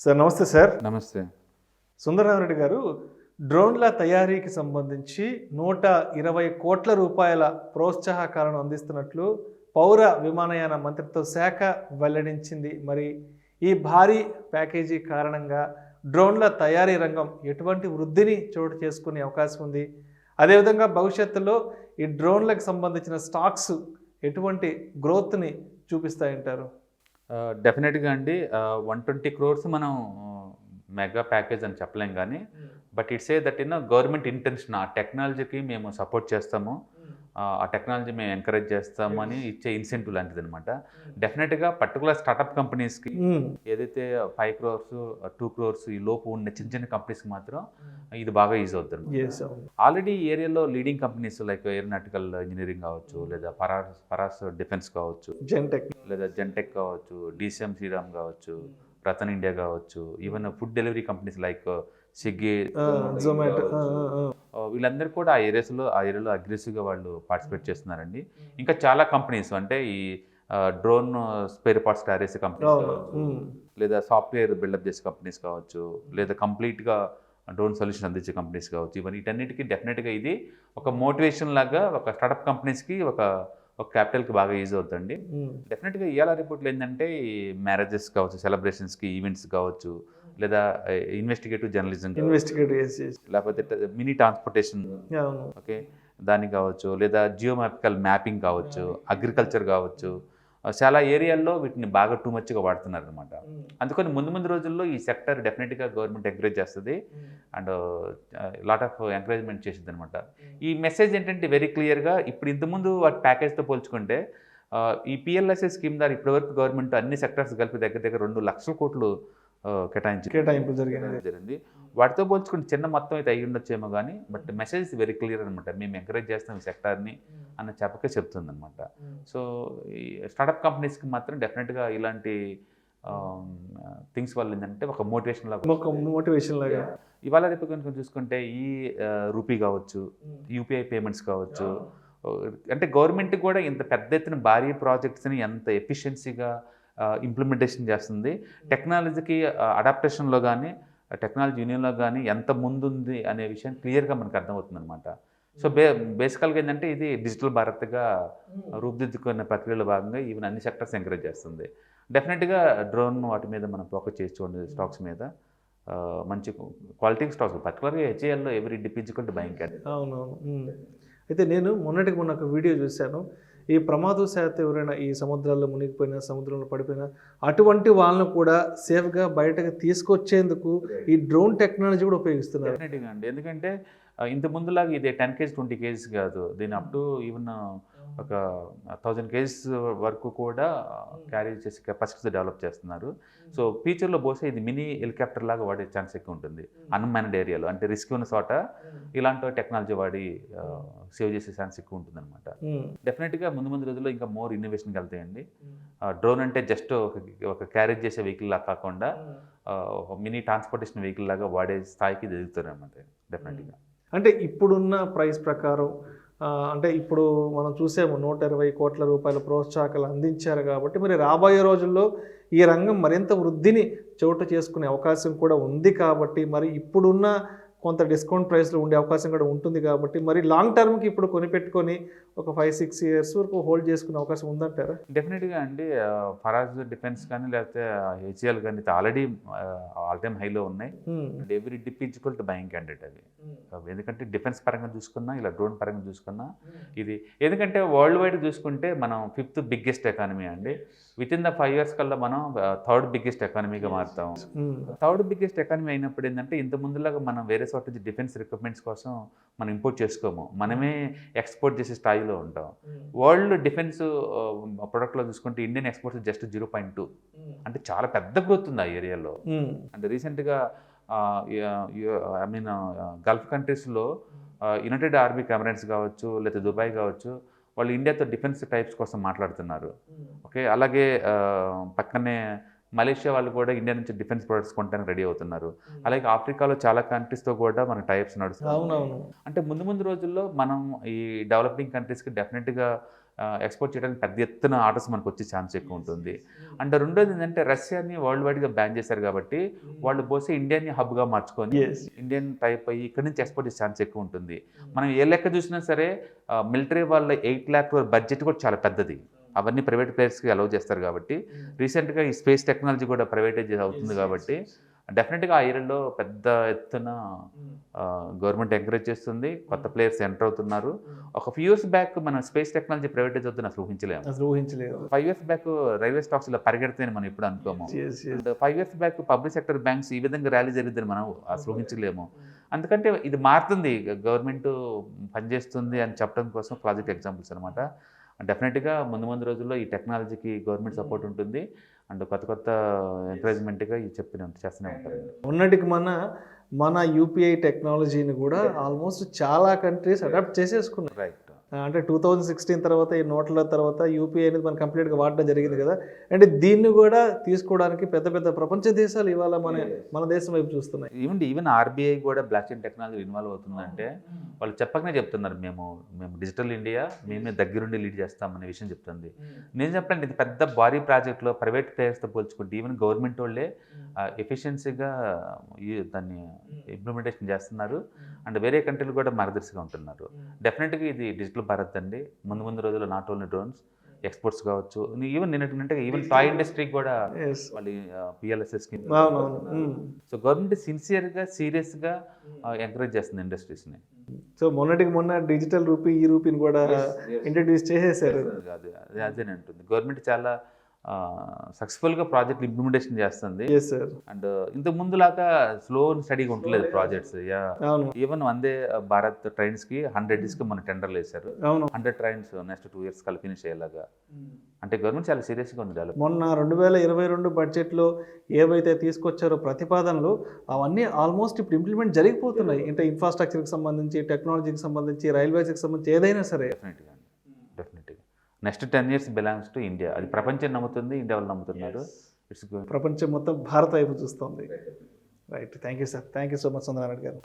Sir నమస్తే sir. నమస్తే. సుందరరామరెడ్డి గారు, డ్రోన్ల తయారీకి సంబంధించి 120 కోట్ల రూపాయల ప్రోత్సాహకాలను అందిస్తున్నట్లు పౌర విమానయాన మంత్రిత్వ శాఖ వెల్లడించింది. మరి ఈ భారీ ప్యాకేజీ కారణంగా డ్రోన్ల తయారీ రంగం ఎటువంటి వృద్ధిని చోటు చేసుకునే అవకాశం ఉంది? అదేవిధంగా భవిష్యత్తులో ఈ డ్రోన్లకు సంబంధించిన స్టాక్స్ ఎటువంటి గ్రోత్ని చూపిస్తాయంటారు? డెఫినెట్గా అండి. 120 crores మనం మెగా ప్యాకేజ్ అని చెప్పలేం కానీ, but it's a that government intention. ఆ టెక్నాలజీకి మేము సపోర్ట్ చేస్తాము, ఆ టెక్నాలజీ మేము ఎంకరేజ్ చేస్తాము అని ఇచ్చే ఇన్సెంటివ్ లాంటిది అనమాట. డెఫినెట్గా పర్టికులర్ స్టార్టప్ కంపెనీస్కి ఏదైతే 5 crores 2 crores ఈ లోపు ఉన్న చిన్న చిన్న కంపెనీస్కి మాత్రం ఇది బాగా యూజ్ అవుతుంది. ఆల్రెడీ ఈ ఏరియాలో leading companies like aeronautical engineering కావచ్చు, లేదా పరాస్ డిఫెన్స్ కావచ్చు, లేదా జెన్టెక్ కావచ్చు, DCM శ్రీరామ్ కావచ్చు, రతన్ ఇండియా కావచ్చు, even food delivery companies like Swiggy, Zomato, వీళ్ళందరూ కూడా ఆ ఏరియాలో అగ్రెసివ్గా వాళ్ళు పార్టిసిపేట్ చేస్తున్నారండి. ఇంకా చాలా కంపెనీస్ అంటే ఈ డ్రోన్ స్పేర్ పార్ట్స్ తయారు చేసే కంపెనీస్ కావచ్చు, లేదా సాఫ్ట్వేర్ బిల్డప్ చేసే కంపెనీస్ కావచ్చు, లేదా కంప్లీట్గా డ్రోన్ సొల్యూషన్ అందించే కంపెనీస్ కావచ్చు. వీటన్నిటికీ డెఫినెట్గా ఇది ఒక మోటివేషన్ లాగా ఒక స్టార్టప్ కంపెనీస్కి ఒక క్యాపిటల్కి బాగా యూజ్ అవుతుంది. డెఫినెట్గా ఇవాళ రిపోర్ట్లు ఏంటంటే ఈ మ్యారేజెస్ కావచ్చు, సెలబ్రేషన్స్కి, ఈవెంట్స్ కావచ్చు, లేదా ఇన్వెస్టిగేటివ్ జర్నలిజం, లేకపోతే మినీ ట్రాన్స్పోర్టేషన్, ఓకే, దానికి కావచ్చు, లేదా జియోమాపికల్ మ్యాపింగ్ కావచ్చు, అగ్రికల్చర్ కావచ్చు, చాలా ఏరియాల్లో వీటిని బాగా టూ మచ్గా వాడుతున్నారు అనమాట. అందుకని ముందు రోజుల్లో ఈ సెక్టర్ డెఫినెట్గా గవర్నమెంట్ ఎంకరేజ్ చేస్తుంది అండ్ లాట్ ఆఫ్ ఎంకరేజ్మెంట్ చేసింది అనమాట. ఈ మెసేజ్ ఏంటంటే వెరీ క్లియర్గా ఇప్పుడు ఇంతకుముందు వాటి ప్యాకేజ్తో పోల్చుకుంటే ఈ PLSA స్కీమ్ ద్వారా ఇప్పటివరకు గవర్నమెంట్ అన్ని సెక్టర్స్ కలిపి దగ్గర 2 లక్షల కోట్లు కేటాయింపు జరిగింది. వాటితో పోల్చుకుంటే చిన్న మొత్తం అయితే అయ్యి ఉండొచ్చేమో కానీ, బట్ మెసేజ్ వెరీ క్లియర్ అనమాట. మేము ఎంకరేజ్ చేస్తాం ఈ సెక్టార్ని అన్న చెప్పకే చెప్తుంది అనమాట. సో ఈ స్టార్టప్ కంపెనీస్కి మాత్రం డెఫినెట్గా ఇలాంటి థింగ్స్ వల్ల ఏంటంటే ఒక మోటివేషన్ లాగా ఇవాళ రేపు కనుక చూసుకుంటే ఈ రూపీ కావచ్చు, UPI పేమెంట్స్ కావచ్చు, అంటే గవర్నమెంట్ కూడా ఇంత పెద్ద ఎత్తున భారీ ప్రాజెక్ట్స్ని ఎంత ఎఫిషియన్సీగా ఇంప్లిమెంటేషన్ చేస్తుంది. టెక్నాలజీకి అడాప్టేషన్లో కానీ, టెక్నాలజీ యూనియన్లో కానీ ఎంత ముందుంది అనే విషయం క్లియర్గా మనకు అర్థమవుతుంది అనమాట. సో బేసికల్గా ఏంటంటే ఇది డిజిటల్ భారత్గా రూపుదిద్దుకున్న ప్రక్రియలో భాగంగా ఈవెన్ అన్ని సెక్టర్స్ ఎంకరేజ్ చేస్తుంది. డెఫినెట్గా డ్రోన్ వాటి మీద మనం ఫోకస్ చేసి చూడండి, స్టాక్స్ మీద మంచి క్వాలిటీ స్టాక్స్, పర్టికులర్గా HALలో ఎవరీ డిపిజికల్ బయింగ్ క్యాన్. అవునవును. అయితే నేను మొన్న ఒక వీడియో చూశాను. ఈ ప్రమాదవశాత్తు ఎవరైనా ఈ సముద్రాల్లో మునిగిపోయినా, సముద్రంలో పడిపోయినా, అటువంటి వాళ్ళను కూడా సేఫ్గా బయటకు తీసుకొచ్చేందుకు ఈ డ్రోన్ టెక్నాలజీ కూడా ఉపయోగిస్తున్నారు. డెఫినెట్గా అండి. ఎందుకంటే ఇంత ముందులాగా ఇది 10 kgs 20 kgs కాదు, దీని అప్ టు ఈవెన్ ఒక 1000 kgs వరకు కూడా క్యారీ చేసే కెపాసిటీ డెవలప్ చేస్తున్నారు. సో ఫ్యూచర్లో బహుశా ఇది మినీ హెలికాప్టర్ లాగా వాడే ఛాన్స్ ఎక్కువ ఉంటుంది. అన్మాన్డ్ ఏరియాలో అంటే రిస్క్ ఉన్న చోట ఇలాంటి టెక్నాలజీ వాడి సేవ్ చేసే ఛాన్స్ ఎక్కువ ఉంటుంది అనమాట. డెఫినెట్గా ముందు రోజుల్లో ఇంకా మోర్ ఇన్నోవేషన్కి వెళ్తాయండి. డ్రోన్ అంటే జస్ట్ ఒక క్యారేజ్ చేసే వెహికల్ లాగా కాకుండా మినీ ట్రాన్స్పోర్టేషన్ వెహికల్ లాగా వాడే స్థాయికి ఎదుగుతారు అనమాట. డెఫినెట్గా అంటే ఇప్పుడున్న ప్రైస్ ప్రకారం, అంటే ఇప్పుడు మనం చూసాము 120 కోట్ల రూపాయల ప్రోత్సాహకాలు అందించారు కాబట్టి, మరి రాబోయే రోజుల్లో ఈ రంగం మరింత వృద్ధిని చోటు చేసుకునే అవకాశం కూడా ఉంది కాబట్టి, మరి ఇప్పుడున్న కొంత డిస్కౌంట్ ప్రైస్లో ఉండే అవకాశం కూడా ఉంటుంది కాబట్టి, మరి లాంగ్ టర్మ్కి ఇప్పుడు కొనిపెట్టుకొని ఒక 5-6 years వరకు హోల్డ్ చేసుకునే అవకాశం ఉందంటారా? డెఫినెట్గా అండి. ఫరాజ్ డిఫెన్స్ కానీ లేకపోతే HAL కానీ ఆల్రెడీ ఆల్ టైమ్ హైలో ఉన్నాయి. And every dip is equal to buying candidate అవి. ఎందుకంటే డిఫెన్స్ పరంగా చూసుకున్నా, ఇలా డ్రోన్ పరంగా చూసుకున్నా ఇది, ఎందుకంటే వరల్డ్ వైడ్ చూసుకుంటే మనం 5th బిగ్గెస్ట్ ఎకానమీ అండి. విత్ ఇన్ ద 5 years కల్లా మనం 3rd బిగ్గెస్ట్ ఎకానమీగా మారుతాం. 3rd బిగ్గెస్ట్ ఎకానమీ అయినప్పుడు ఏంటంటే ఇంత ముందులాగా మనం వేరే చోట నుంచి డిఫెన్స్ రిక్వైర్మెంట్స్ కోసం మనం ఇంపోర్ట్ చేసుకోము, మనమే ఎక్స్పోర్ట్ చేసే స్థాయిలో ఉంటాం. వరల్డ్ డిఫెన్స్ ప్రొడక్ట్లో చూసుకుంటే ఇండియన్ ఎక్స్పోర్ట్స్ జస్ట్ 0.2, అంటే చాలా పెద్ద గ్రోత్ ఉంది ఆ ఏరియాలో. అంటే రీసెంట్గా ఐ మీన్ గల్ఫ్ కంట్రీస్లో యునైటెడ్ అరబ్ ఎమిరేట్స్ కావచ్చు, లేదా దుబాయ్ కావచ్చు, వాళ్ళు ఇండియాతో డిఫెన్స్ టైప్స్ కోసం మాట్లాడుతున్నారు. ఓకే, అలాగే పక్కనే మలేషియా వాళ్ళు కూడా ఇండియా నుంచి డిఫెన్స్ ప్రొడక్ట్స్ కొనడానికి రెడీ అవుతున్నారు. అలాగే ఆఫ్రికాలో చాలా కంట్రీస్తో కూడా మన టైప్స్ నడుస్తున్నాయి. అంటే ముందు రోజుల్లో మనం ఈ డెవలపింగ్ కంట్రీస్కి డెఫినెట్గా ఎక్స్పోర్ట్ చేయడానికి పెద్ద ఎత్తున ఆర్డర్స్ మనకు వచ్చే ఛాన్స్ ఎక్కువ ఉంటుంది. అండ్ రెండోది ఏంటంటే రష్యాని వరల్డ్ వైడ్గా బ్యాన్ చేశారు కాబట్టి వాళ్ళు పోతే ఇండియాని హబ్గా మార్చుకొని ఇండియన్ టైప్ అయ్యి ఇక్కడ నుంచి ఎక్స్పోర్ట్ చేసే ఛాన్స్ ఎక్కువ ఉంటుంది. మనం ఏ లెక్క చూసినా సరే మిలిటరీ వాళ్ళ 8 lakh బడ్జెట్ కూడా చాలా పెద్దది. అవన్నీ ప్రైవేట్ ప్లేయర్స్కి అలౌ చేస్తారు కాబట్టి రీసెంట్గా ఈ స్పేస్ టెక్నాలజీ కూడా ప్రైవేటైజ్ అవుతుంది కాబట్టి డెఫినెట్గా ఆ ఏరియాలో పెద్ద ఎత్తున గవర్నమెంట్ ఎంకరేజ్ చేస్తుంది, కొత్త ప్లేయర్స్ ఎంటర్ అవుతున్నారు. ఒక ఫ్యూ ఇయర్స్ బ్యాక్ మనం స్పేస్ టెక్నాలజీ ప్రైవేటైజ్ అవుతుంది అసలు ఊహించలేము. 5 years బ్యాక్ రైల్వే స్టాక్స్ ఇలా పరిగెడితే మనం ఇప్పుడు అనుకోము. And 5 years back public sector banks ఈ విధంగా ర్యాలీ జరిగిద్దని మనం అసలు ఊహించలేము. అందుకంటే ఇది మారుతుంది, గవర్నమెంట్ పనిచేస్తుంది అని చెప్పడం కోసం ప్రాజెక్ట్ ఎగ్జాంపుల్స్ అనమాట. డెఫినెట్గా ముందు రోజుల్లో ఈ టెక్నాలజీకి గవర్నమెంట్ సపోర్ట్ ఉంటుంది అండ్ కొత్త ఎంకరేజ్మెంట్గా ఇవి చేస్తూనే ఉంటారు. ఉన్నటికి మన యూపీఐ టెక్నాలజీని కూడా ఆల్మోస్ట్ చాలా కంట్రీస్ అడాప్ట్ చేసేసుకున్నాయి. రైట్. అంటే 2016 తర్వాత ఈ నోట్ల తర్వాత యూపీఐ అనేది మనం కంప్లీట్గా వాడడం జరిగింది కదా. అంటే దీన్ని కూడా తీసుకోవడానికి పెద్ద ప్రపంచ దేశాలు ఇవాళ మన దేశం వైపు చూస్తున్నాయి. ఈవెన్ ఆర్బీఐ కూడా బ్లాక్ చైన్ టెక్నాలజీ ఇన్వాల్వ్ అవుతుందంటే వాళ్ళు చెప్పకనే చెప్తున్నారు, మేము డిజిటల్ ఇండియా మేమే దగ్గరుండి లీడ్ చేస్తామనే విషయం చెప్తుంది. నేను చెప్పండి ఇది పెద్ద భారీ ప్రాజెక్ట్లో ప్రైవేట్ ప్లేయర్స్తో పోల్చుకుంటే ఈవెన్ గవర్నమెంట్ వాళ్ళే ఎఫిషియన్సీగా దాన్ని ఇంప్లిమెంటేషన్ చేస్తున్నారు అండ్ వేరే కంట్రీలు కూడా మార్గదర్శిగా ఉంటున్నారు. డెఫినెట్గా ఇది డిజిటల్ భారత్ అండి. ముందు రోజుల్లో నాట్ ఓన్లీ డ్రోన్స్ ఎక్స్పోర్ట్స్ కావచ్చు, ఈవెన్ నిన్నటినంటే ఈవెన్ టాయ్ ఇండస్ట్రీకి కూడా వాళ్ళు పిఎల్ఎస్ఎస్ కింద. సో గవర్నమెంట్ సిన్సియర్గా సీరియస్గా ఎంకరేజ్ చేస్తుంది ఇండస్ట్రీస్ని. సో మొన్న డిజిటల్ రూపీ ఈ రూపీని కూడా ఇంట్రడ్యూస్ చేసేసారు. అదేనే ఉంటుంది, గవర్నమెంట్ చాలా సక్సెస్ఫుల్గా ప్రాజెక్ట్ ఇంప్లిమెంటేషన్ చేస్తుంది. అండ్ ఇంతకు ముందులాగా స్లో స్టడీగా ఉండలేదు projects. Even Vande Bharat ట్రైన్స్కి 100 days మన టెండర్లు వేశారు. 100 trains నెక్స్ట్ 2 years కల్లా ఫినిష్ అయ్యేలాగా. అంటే గవర్నమెంట్ చాలా సీరియస్గా ఉంది డెవలప్. మొన్న 2022 బడ్జెట్లో ఏవైతే తీసుకొచ్చారో ప్రతిపాదనలు అవన్నీ ఆల్మోస్ట్ ఇప్పుడు ఇంప్లిమెంట్ జరిగిపోతున్నాయి. అంటే ఇన్ఫ్రాస్ట్రక్చర్కి సంబంధించి, టెక్నాలజీకి సంబంధించి, రైల్వేస్కి సంబంధించి ఏదైనా సరే. డెఫినెట్గా next 10 years belongs to India. అది ప్రపంచం నమ్ముతుంది, ఇండియా వాళ్ళు నమ్ముతున్నారు. ప్రపంచం మొత్తం భారత్ వైపు చూస్తుంది. Right. Thank you sir. Thank you so much Chandranarayana గారు.